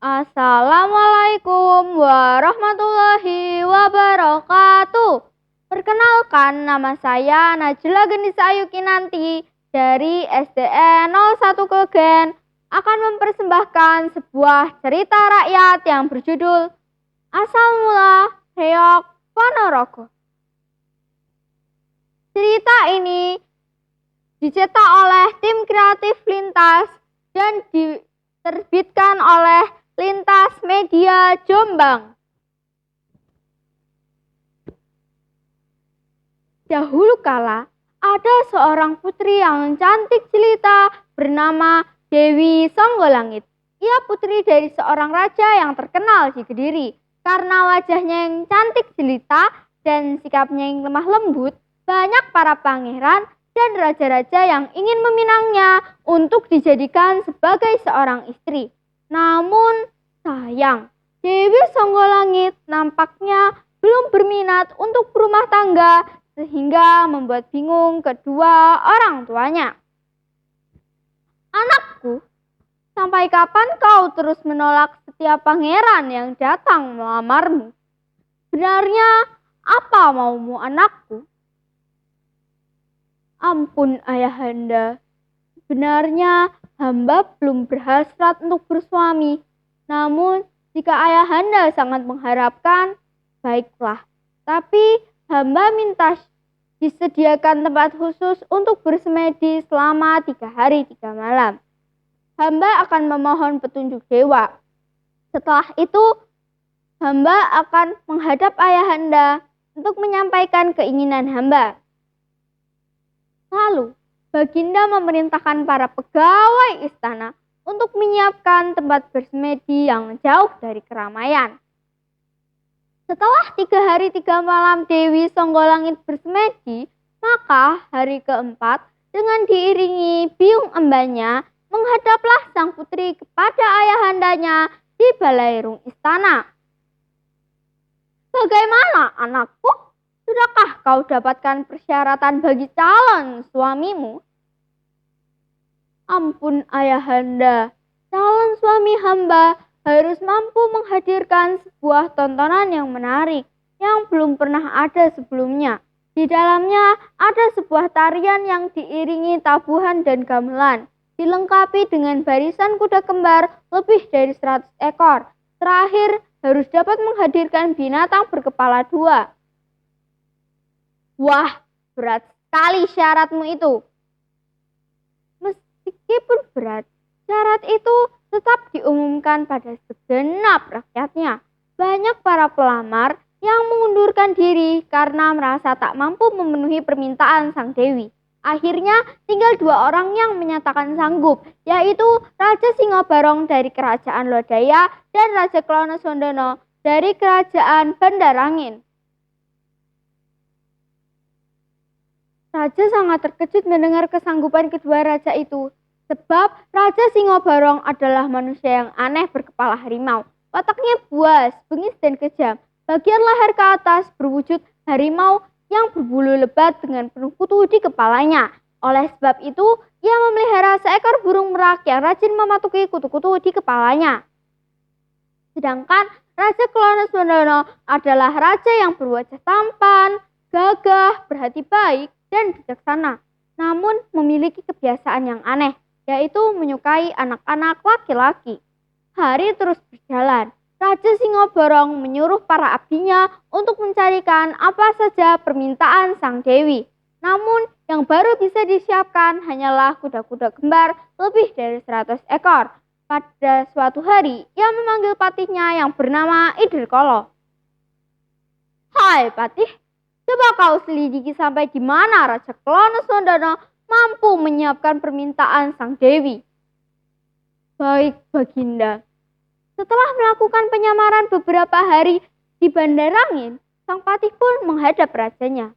Assalamualaikum warahmatullahi wabarakatuh. Perkenalkan, nama saya Najla Genisa Ayu Kinanti dari SDN 01 Klegen akan mempersembahkan sebuah cerita rakyat yang berjudul Asal Mula Reog Ponorogo. Cerita ini dicetak oleh tim kreatif Lintas dan diterbitkan oleh Lintas Media Jombang. Dahulu kala, ada seorang putri yang cantik jelita bernama Dewi Songgolangit. Ia putri dari seorang raja yang terkenal di Kediri. Karena wajahnya yang cantik jelita dan sikapnya yang lemah lembut, banyak para pangeran dan raja-raja yang ingin meminangnya untuk dijadikan sebagai seorang istri. Namun sayang, Dewi Songgolangit nampaknya belum berminat untuk berumah tangga sehingga membuat bingung kedua orang tuanya. Anakku, sampai kapan kau terus menolak setiap pangeran yang datang melamarmu? Benarnya apa maumu anakku? Ampun ayahanda, sebenarnya hamba belum berhasrat untuk bersuami. Namun jika ayahanda sangat mengharapkan, baiklah. Tapi hamba minta disediakan tempat khusus untuk bersemedi selama 3 hari 3 malam. Hamba akan memohon petunjuk dewa. Setelah itu, hamba akan menghadap ayahanda untuk menyampaikan keinginan hamba. Lalu, Baginda memerintahkan para pegawai istana untuk menyiapkan tempat bersemedi yang jauh dari keramaian. Setelah 3 hari 3 malam Dewi Songgolangit bersemedi, maka hari keempat dengan diiringi biung embanya menghadaplah sang putri kepada ayahandanya di balairung istana. Bagaimana anakku? Sudahkah kau dapatkan persyaratan bagi calon suamimu? Ampun ayahanda, calon suami hamba harus mampu menghadirkan sebuah tontonan yang menarik yang belum pernah ada sebelumnya. Di dalamnya ada sebuah tarian yang diiringi tabuhan dan gamelan, dilengkapi dengan barisan kuda kembar lebih dari 100 ekor. Terakhir harus dapat menghadirkan binatang berkepala 2. Wah, berat sekali syaratmu itu. Meskipun berat, syarat itu tetap diumumkan pada segenap rakyatnya. Banyak para pelamar yang mengundurkan diri karena merasa tak mampu memenuhi permintaan sang dewi. Akhirnya tinggal 2 orang yang menyatakan sanggup, yaitu Raja Singobarong dari Kerajaan Lodaya dan Raja Klonosodono dari Kerajaan Bandarangin. Raja sangat terkejut mendengar kesanggupan kedua raja itu, sebab Raja Singobarong adalah manusia yang aneh berkepala harimau. Wataknya buas, bengis dan kejam. Bagian leher ke atas berwujud harimau yang berbulu lebat dengan penuh kutu di kepalanya. Oleh sebab itu, ia memelihara seekor burung merak yang rajin mematuki kutu-kutu di kepalanya. Sedangkan Raja Klonosodono adalah raja yang berwajah tampan, gagah, berhati baik, dan bijaksana, namun memiliki kebiasaan yang aneh, yaitu menyukai anak-anak laki-laki. Hari terus berjalan. Raja Singobarong menyuruh para abdinya untuk mencarikan apa saja permintaan sang dewi. Namun yang baru bisa disiapkan hanyalah kuda-kuda kembar lebih dari 100 ekor. Pada suatu hari, ia memanggil patihnya yang bernama Idirkolo. Hai patih, coba kau selidiki sampai di mana Raja Klonosodono mampu menyiapkan permintaan sang dewi. Baik Baginda. Setelah melakukan penyamaran beberapa hari di Bandarangin, sang patih pun menghadap rajanya.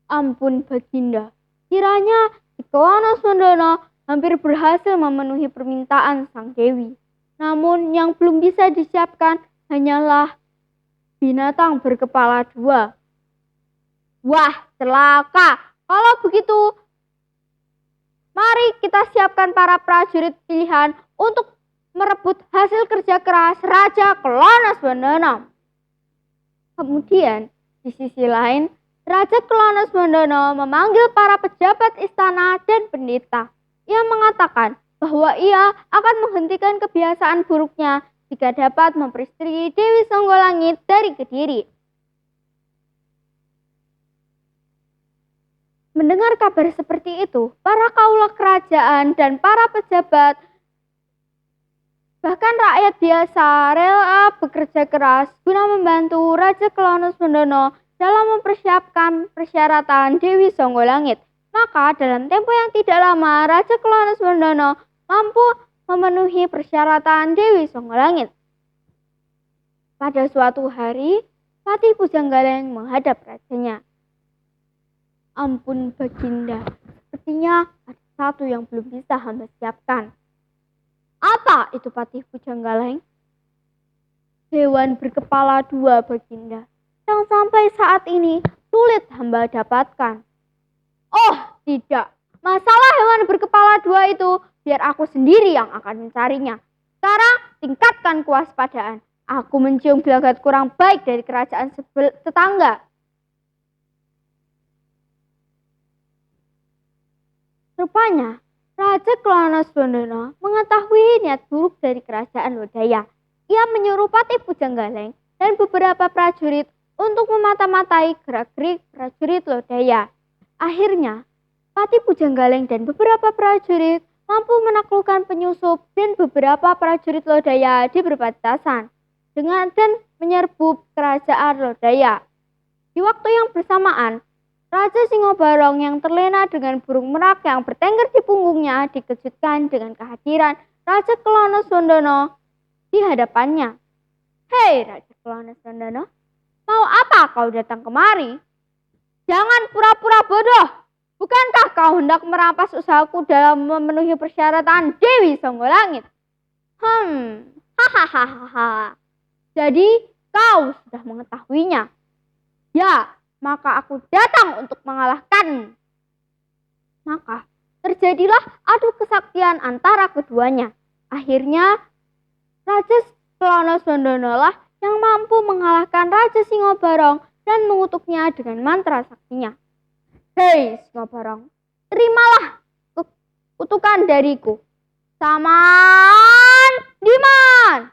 Ampun Baginda, kiranya Klonosodono hampir berhasil memenuhi permintaan sang dewi. Namun yang belum bisa disiapkan hanyalah binatang berkepala 2. Wah, celaka. Kalau begitu, mari kita siapkan para prajurit pilihan untuk merebut hasil kerja keras Raja Klonoswandono. Kemudian, di sisi lain, Raja Klonoswandono memanggil para pejabat istana dan pendeta. Ia mengatakan bahwa ia akan menghentikan kebiasaan buruknya jika dapat memperistri Dewi Songgolangit dari Kediri. Mendengar kabar seperti itu, para kaula kerajaan dan para pejabat, bahkan rakyat biasa rela bekerja keras guna membantu Raja Klonoswandono dalam mempersiapkan persyaratan Dewi Songgolangit. Maka dalam tempo yang tidak lama, Raja Klonoswandono mampu memenuhi persyaratan Dewi Songgolangit. Pada suatu hari, Patih Pujanggaleng menghadap rajanya. Ampun Baginda, sepertinya ada satu yang belum bisa hamba siapkan. Apa itu Patih Pujanggaleng? Hewan berkepala dua Baginda, yang sampai saat ini sulit hamba dapatkan. Oh tidak, masalah hewan berkepala dua itu biar aku sendiri yang akan mencarinya. Sekarang tingkatkan kewaspadaan. Aku mencium gelagat kurang baik dari kerajaan tetangga. Rupanya, Raja Klonoswandono mengetahui niat buruk dari kerajaan Lodaya. Ia menyuruh Patih Pujanggaleng dan beberapa prajurit untuk memata-matai gerak-gerik prajurit Lodaya. Akhirnya, Patih Pujanggaleng dan beberapa prajurit mampu menaklukkan penyusup dan beberapa prajurit Lodaya di perbatasan dan menyerbu kerajaan Lodaya. Di waktu yang bersamaan, Raja Singobarong yang terlena dengan burung merak yang bertengger di punggungnya dikejutkan dengan kehadiran Raja Klonoswandono di hadapannya. Hei Raja Klonoswandono, mau apa kau datang kemari? Jangan pura-pura bodoh. Bukankah kau hendak merampas usahaku dalam memenuhi persyaratan Dewi Songgolangit? Hahaha. Jadi kau sudah mengetahuinya. Ya, maka aku datang untuk mengalahkan. Maka terjadilah adu kesaktian antara keduanya. Akhirnya Raja Klonoswandono lah yang mampu mengalahkan Raja Singobarong dan mengutuknya dengan mantra saktinya. Hei Singobarong, terimalah kutukan dariku. Saman Diman.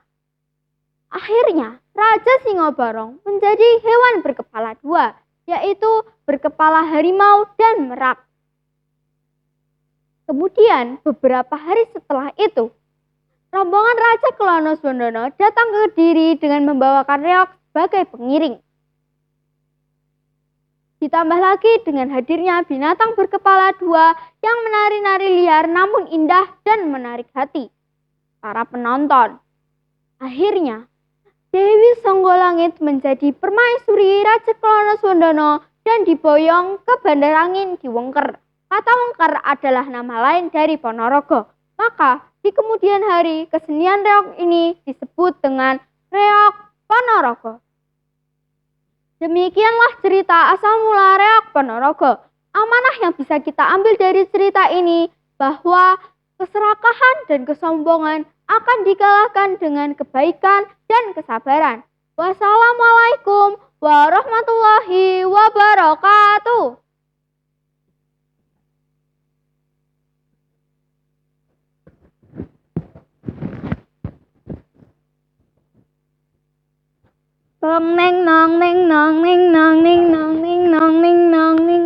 Akhirnya Raja Singobarong menjadi hewan berkepala dua, yaitu berkepala harimau dan merak. Kemudian beberapa hari setelah itu, rombongan Raja Klonoswandono datang ke Kediri dengan membawakan reog sebagai pengiring. Ditambah lagi dengan hadirnya binatang berkepala dua yang menari-nari liar namun indah dan menarik hati para penonton. Akhirnya, Dewi Songgolangit menjadi permaisuri Raja Klonoswandono dan diboyong ke Bandar Angin di Wengker. Kata Wengker adalah nama lain dari Ponorogo. Maka di kemudian hari kesenian reog ini disebut dengan reog Ponorogo. Demikianlah cerita asal mula reog Ponorogo. Amanah yang bisa kita ambil dari cerita ini bahwa keserakahan dan kesombongan akan dikalahkan dengan kebaikan dan kesabaran. Wassalamualaikum warahmatullahi wabarakatuh. Nong neng nong neng nong neng nong neng nong neng nong neng nong neng